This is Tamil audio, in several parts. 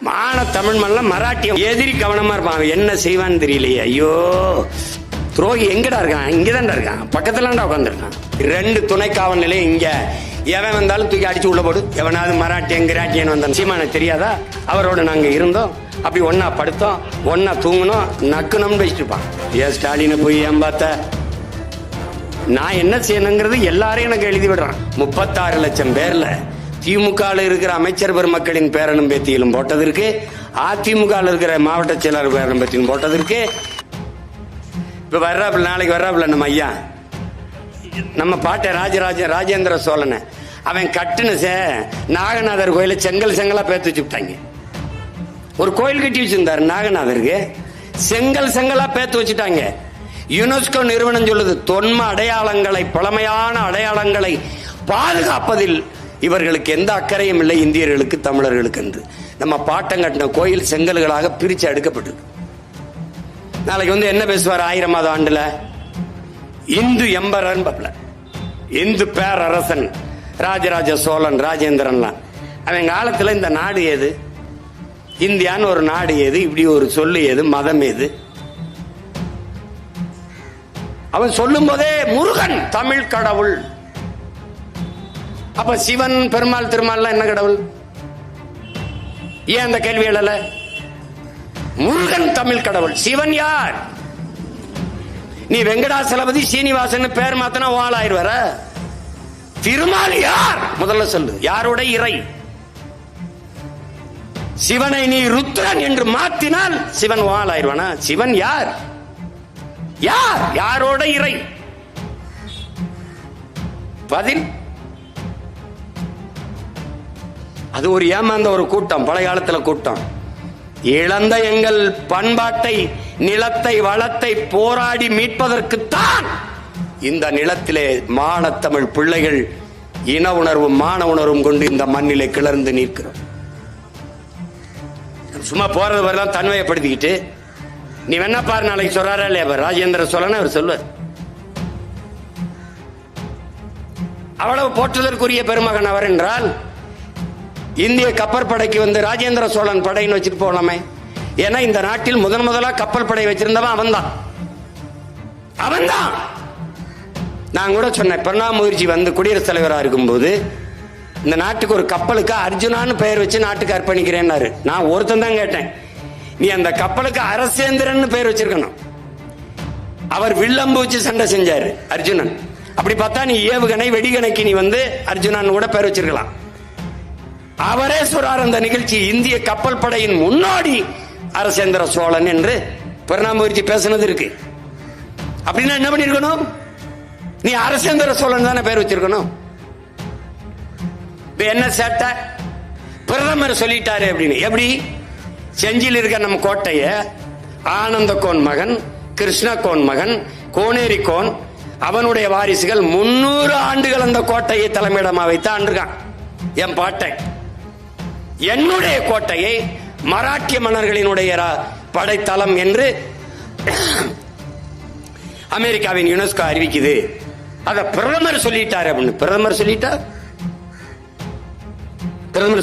மான தமிழ் மண்ல மராட்டியம் எதிரி கவனமா இருப்பான். என்ன செய்வான்னு தெரியலையே. ஐயோ, துரோகி எங்கடா இருக்கான்? இங்கதான்டா இருக்கான், பக்கத்துலாண்டா உட்காந்துருக்கான். 2 துணை காவல் நிலையம் இங்க. எவன் வந்தாலும் தூக்கி அடிச்சு உள்ள போடு. எவனாவது மராட்டியன் கிராட்டியன் வந்தான் சீமான தெரியாதா? அவரோட நாங்க இருந்தோம், அப்படி ஒன்னா படுத்தோம், ஒன்னா தூங்கணும், நக்குனம்னு வச்சுட்டு இருப்பான். ஏன் ஸ்டாலினை போய் ஏன் பார்த்த? நான் என்ன செய்யணுங்கிறது எல்லாரையும் எனக்கு எழுதி விடுறான். 36 லட்சம் பேர்ல திமுக இருக்கிற அமைச்சர் பெருமக்களின் பேரனும் பேத்தியிலும் போட்டதற்கு, அதிமுக இருக்கிற மாவட்ட செயலாளர் பேரனும் பேத்தியும் போட்டதற்கு. இப்ப வர்றாப்புல, நாளைக்கு வர்றாப்புல நம்ம ஐயா, நம்ம பாட்ட ராஜேந்திர சோழனை அவன் கட்டுன நாகநாதர் கோயில செங்கல் செங்கலா பேத்து வச்சுட்டாங்க. ஒரு கோயில் கட்டி வச்சிருந்தாரு நாகநாதருக்கு, செங்கல் செங்கலா பேத்து வச்சுட்டாங்க. யுனெஸ்கோ நிறுவனம் சொல்லுது, தொன்ம அடையாளங்களை, பழமையான அடையாளங்களை பாதுகாப்பதில் இவர்களுக்கு எந்த அக்கறையும் இல்லை, இந்தியர்களுக்கு தமிழர்களுக்கு என்று. நம்ம பாட்டம் கட்டின கோயில் செங்கல்களாக பிரிச்சு எடுக்கப்பட்டது. நாளைக்கு என்ன பேசுவார்? 1000வது ஆண்டுல இந்து எம்பரன், இந்து பேரரசன் ராஜராஜ சோழன், ராஜேந்திரன்லாம். அவன் காலத்துல இந்த நாடு ஏது, இந்தியான்னு ஒரு நாடு ஏது, இப்படி ஒரு சொல்லு ஏது, மதம் ஏது? அவன் சொல்லும் போதே முருகன் தமிழ் கடவுள். அப்ப சிவன், பெருமாள், திருமால் என்ன கடவுள்? ஏன் அந்த கேள்வி எழல? முருகன் தமிழ் கடவுள். சிவன் யார்? நீ வெங்கடாசலபதி சீனிவாசன் பேர் மாத்தனா வாழாயிருவர. திருமால் யார்? முதல்ல சொல்லு, யாரோட இறை? சிவனை நீ ருத்ரன் என்று மாத்தினால் சிவன் வாழாயிருவானா? சிவன் யார்? யார்? யாரோட இறை? பதில். அது ஒரு ஏமாந்த ஒரு கூட்டம், பழைய காலத்துல கூட்டம். இழந்த எங்கள் பண்பாட்டை, நிலத்தை, வளத்தை போராடி மீட்பதற்குத்தான் இந்த நிலத்திலே மானத்தமிழ் பிள்ளைகள் இன உணர்வும் மான உணர்வும் கொண்டு இந்த மண்ணிலே கிளர்ந்து நிற்கிறோம். சும்மா போறது வரலாம் தன்மையப்படுத்திக்கிட்டு நீ வேணா பாரு, நாளைக்கு சொல்றாரா இல்லையா ராஜேந்திர சோழன்? அவர் சொல்வார். அவ்வளவு போற்றுதற்குரிய பெருமகன் அவர் என்றால், இந்திய கப்பற்படைக்கு ராஜேந்திர சோழன் படைன்னு வச்சுட்டு போகலாமே. ஏன்னா இந்த நாட்டில் முதலா கப்பல் படை வச்சிருந்தவன் அவன்தான். நான் கூட சொன்னேன், பிரணாப் முகர்ஜி குடியரசுத் தலைவராக இருக்கும்போது இந்த நாட்டுக்கு ஒரு கப்பலுக்கு அர்ஜுனான்னு பெயர் வச்சு நாட்டுக்கு அர்ப்பணிக்கிறேன்னாரு. நான் ஒருத்தன் தான் கேட்டேன், நீ அந்த கப்பலுக்கு அரசேந்திரன் பெயர் வச்சிருக்கணும். அவர் வில்லம்பு வச்சு சண்டை செஞ்சாரு அர்ஜுனன். அப்படி பார்த்தா நீ ஏவுகணை, வெடிகணைக்கு நீ அர்ஜுனான்னு கூட பெயர் வச்சிருக்கலாம். அவரே சொல்றார் அந்த நிகழ்ச்சி, இந்திய கப்பல் படையின் முன்னாடி அரசேந்திர சோழன் என்று பிரணாப் முகர்ஜி பேசினது இருக்கு. அப்படின்னா என்ன பண்ணிருக்கணும்? நீ அரசேந்திர சோழன் தானே பேர் வச்சிருக்கணும். என்ன சேட்டை? பிரதமர் சொல்லிட்டாரு அப்படின்னு. எப்படி? செஞ்சியில் இருக்க நம்ம கோட்டைய ஆனந்த கோன் மகன், கிருஷ்ண கோன் மகன், கோனேரி கோன், அவனுடைய வாரிசுகள் 300 ஆண்டுகள் அந்த கோட்டையை தலைமையிடமா வைத்து ஆண்டிருக்கான். என் பாட்டை, என்னுடைய கோட்டையை மராட்டிய மன்னர்களினுடைய படைத்தளம் என்று அமெரிக்காவின் யுனெஸ்கோ அறிவிக்குது. அத பிரதமர் சொல்லிட்டார் அப்படின்னு. பிரதமர்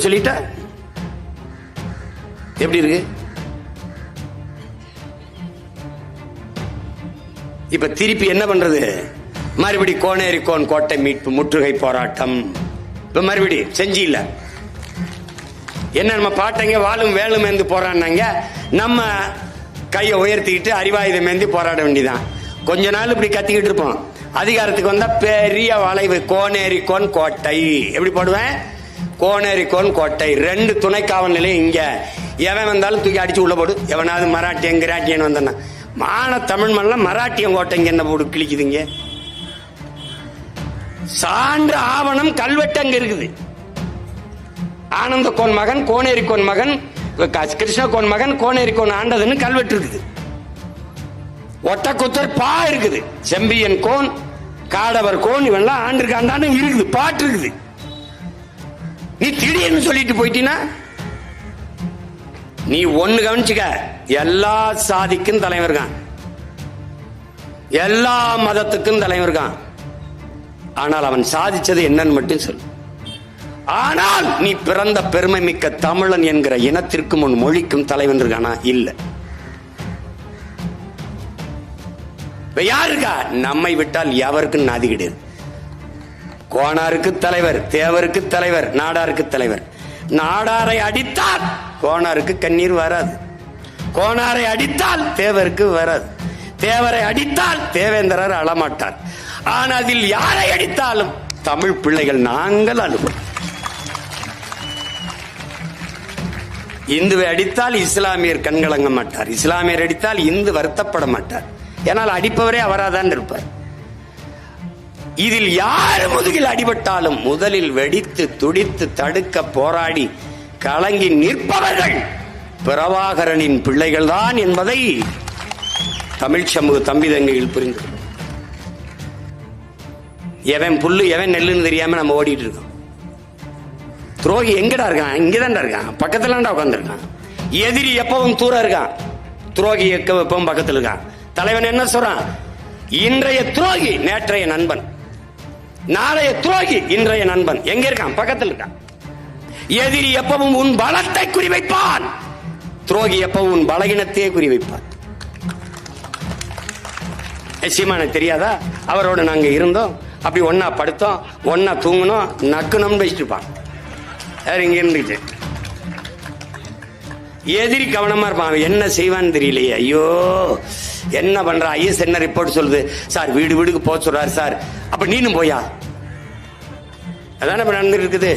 சொல்லிட்டா எப்படி இருக்கு? இப்ப திருப்பி என்ன பண்றது? மறுபடி கோனேரி கோன் கோட்டை மீட்பு முற்றுகை போராட்டம். இப்ப மறுபடி செஞ்சில என்ன, நம்ம பாட்டங்க வாழும் வேலும் ஏந்து போராடினாங்க, நம்ம கையை உயர்த்திக்கிட்டு அறிவாயுதம் ஏந்தி போராட வேண்டியதான். கொஞ்ச நாள் இப்படி கத்திக்கிட்டு இருப்போம். அதிகாரத்துக்கு வந்தா பெரிய வளைவு, கோனேரி கோன் கோட்டை. எப்படி போடுவேன்? கோனேரி கோன் கோட்டை. 2 துணை காவல் நிலையம் இங்க. எவன் வந்தாலும் தூக்கி அடிச்சு உள்ள போடு. எவனாவது மராட்டியன் கிராட்டியன் வந்தானா? மான தமிழ் மண்ல மராட்டியன் கோட்டைங்க என்ன போடு கிழிக்குதுங்க? சான்று ஆவணம் கல்வெட்டு அங்க இருக்குது. ஆனந்த கோன் மகன், கோனேரி கோன் மகன், கிருஷ்ண கோன் மகன், கோனேரி கோன் ஆண்டதுன்னு கல்வெட்டு இருக்குது. ஒட்டக்குத்தர் பா இருக்குது. செம்பியன் கோன், காடவர் கோன், இவெல்லாம் ஆண்டிருக்காண்டான்னு இருக்குது, பாட்டு இருக்குது. நீ திடீர்னு சொல்லிட்டு போயிட்டீனா, நீ ஒண்ணு கவனிச்சுக்க, எல்லா சாதிக்கும் தலைவர் இருக்கான், எல்லா மதத்துக்கும் தலைவர் இருக்கான். ஆனால் அவன் சாதிச்சது என்னன்னு மட்டும் சொல்லு. ஆனால் நீ பிறந்த பெருமை மிக்க தமிழன் என்கிற இனத்திற்கும் உன் மொழிக்கும் தலைவன் இருக்கானா? இல்ல. யாருக்கா? நம்மை விட்டால் எவருக்கும் நாதி கிடையாது. கோனாருக்கு தலைவர், தேவருக்கு தலைவர், நாடாருக்கு தலைவர். நாடாரை அடித்தால் கோனாருக்கு கண்ணீர் வராது, கோனாரை அடித்தால் தேவருக்கு வராது, தேவரை அடித்தால் தேவேந்திரர் அழமாட்டார். ஆனால் அதில் யாரை அடித்தாலும் தமிழ் பிள்ளைகள் நாங்கள் அழுவோம். இந்துவை அடித்தால் இஸ்லாமியர் கண்கலங்க மாட்டார், இஸ்லாமியர் அடித்தால் இந்து வருத்தப்பட மாட்டார். ஏனால் அடிப்பவரே அவராதான் இருப்பார். இதில் யார் முதுகில் அடிபட்டாலும் முதலில் வெடித்து துடித்து தடுக்க போராடி கலங்கி நிற்பவர்கள் பிரபாகரனின் பிள்ளைகள் தான் என்பதை தமிழ் சமூக தம்பிதங்கையில் புரிந்து. எவன் புல்லு எவன் நெல்லுன்னு தெரியாம நம்ம ஓடிட்டு இருக்கோம். துரோகி எங்கடா இருக்கான்? இங்கதான் இருக்கான், பக்கத்துல உட்காந்துருக்கான். எதிரி எப்பவும் தூரம் இருக்கான், துரோகி எப்பவும் பக்கத்துல இருக்கான். தலைவன் என்ன சொல்றான்? இன்றைய துரோகி நேற்றைய நண்பன், நாளைய துரோகி இன்றைய நண்பன். எங்க இருக்கான்? பக்கத்தில் இருக்கான். எதிரி எப்பவும் உன் பலத்தை குறிவைப்பான், துரோகி எப்பவும் உன் பலகீனத்தையே குறிவைப்பான். சீமான தெரியாதா? அவரோட நாங்க இருந்தோம், அப்படி ஒன்னா படுத்தோம், ஒன்னா தூங்கணும், நக்கணும்னு வச்சுட்டு இருப்பான். இங்க இருந்துச்சு எதிரி கவனமா இருப்பான். என்ன செய்வான்னு தெரியலையே. ஐயோ என்ன பண்ற? ஐஎஸ் என்ன ரிப்போர்ட் சொல்லுது சார்? வீடு வீடுக்கு போக சொல்றாரு சார். அப்ப நீனும் போயா? அதான நடந்துட்டு இருக்குது,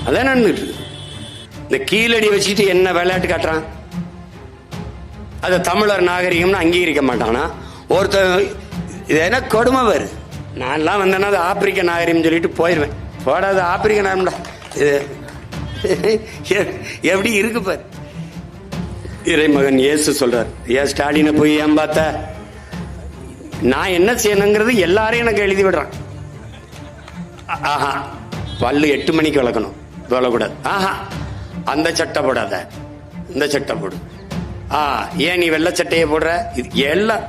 அதான் நடந்துட்டு இருக்கு. இந்த கீழடி வச்சுட்டு என்ன விளையாட்டு காட்டுறான்? அத தமிழர் நாகரிகம்னு அங்கீகரிக்க மாட்டானா ஒருத்தர்? இது என்ன கொடுமை வேறு. நான்லாம் வந்தேன்னா அது ஆப்பிரிக்க நாகரிகம் சொல்லிட்டு போயிடுவேன். போடாது ஆப்பிரிக்க நாகரிகம்டா இது. எப்படி இருக்கு பாரு. இறைமகன் இயேசு சொல்றார், ஏன் ஸ்டாலினை போய் ஏன் பார்த்த? நான் என்ன செய்யணுங்கிறது எல்லாரையும் எனக்கு எழுதி விடுறான். ஆஹா பல்லு 8 மணிக்கு விளக்கணும், விளக்கூடாது. ஆஹா அந்த சட்டை போடாத, இந்த சட்டை போடு. ஏன் நீ வெள்ளை சட்டையை போடுற? இது எல்லாம்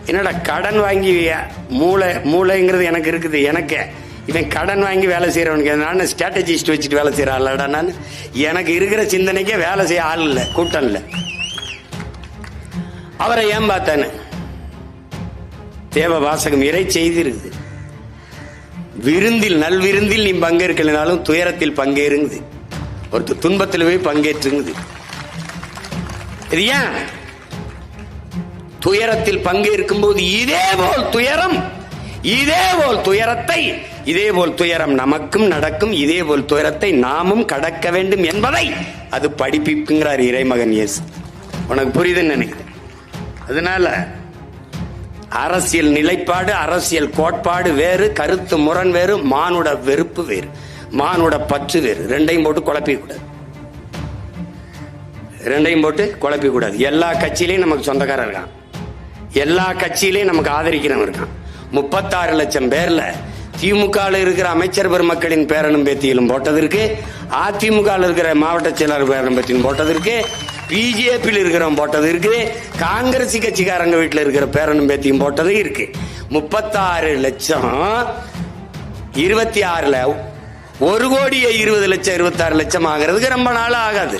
என்னடா கடன் வாங்கி மூளைங்கிறது எனக்கு இருக்குது. எனக்கு இவன் கடன் வாங்கி வேலை செய்யறவனுக்கு நான் ஸ்ட்ராட்டஜிஸ்ட் வச்சுட்டு வேலை செய்யறான்லடா. நான் எனக்கு இருக்கிற சிந்தனைக்கே வேலை செய்ய ஆள் இல்லை, கூட்டம் இல்லை. அவரை ஏன் பார்த்தானு தேவ வாசகம் இறை செய்தி இருக்குது. விருந்தில் நல்விருந்தில் நீ பங்கேற்கனாலும் துயரத்தில் பங்கேறுங்குது. ஒருத்தர் துன்பத்தில் போய் பங்கேற்றுங்குது. இது ஏன்? துயரத்தில் பங்கேற்கும் போது இதேபோல் துயரம், இதேபோல் துயரத்தை, இதேபோல் துயரம் நமக்கும் நடக்கும், இதேபோல் துயரத்தை நாமும் கடக்க வேண்டும் என்பதை அது படிப்பிக்குங்கிறார் இறைமகன் இயேசு. உனக்கு புரியுதுன்னு நினைக்கிறேன். அதனால அரசியல் நிலைப்பாடு, அரசியல் கோட்பாடு வேறு, கருத்து முரண் வேறு, மானுட வெறுப்பு வேறு, மானுட பற்று வேறு. ரெண்டையும் போட்டு குழப்பிக்கூடாது, ரெண்டையும் போட்டு குழப்பிக்கூடாது. எல்லா கட்சியிலையும் நமக்கு சொந்தக்காரர் இருக்கான், எல்லா கட்சியிலையும் நமக்கு ஆதரிக்கிறவன் இருக்கான். 36 லட்சம் பேர்ல திமுக இருக்கிற அமைச்சர் பெருமக்களின் பேரனும் பேத்தியிலும் போட்டதற்கு, அதிமுக இருக்கிற மாவட்ட செயலாளர் பேரனும் பேத்தியும் போட்டதற்கு, பிஜேபியில் இருக்கிறவன் போட்டது இருக்கு, காங்கிரஸ் கட்சிக்காரங்க வீட்டில் இருக்கிற பேரனும் பேத்தியும் போட்டது இருக்கு. 36 லட்சம் 26ல 1,20,00,000 26 லட்சம் ஆகிறதுக்கு ரொம்ப நாள் ஆகாது.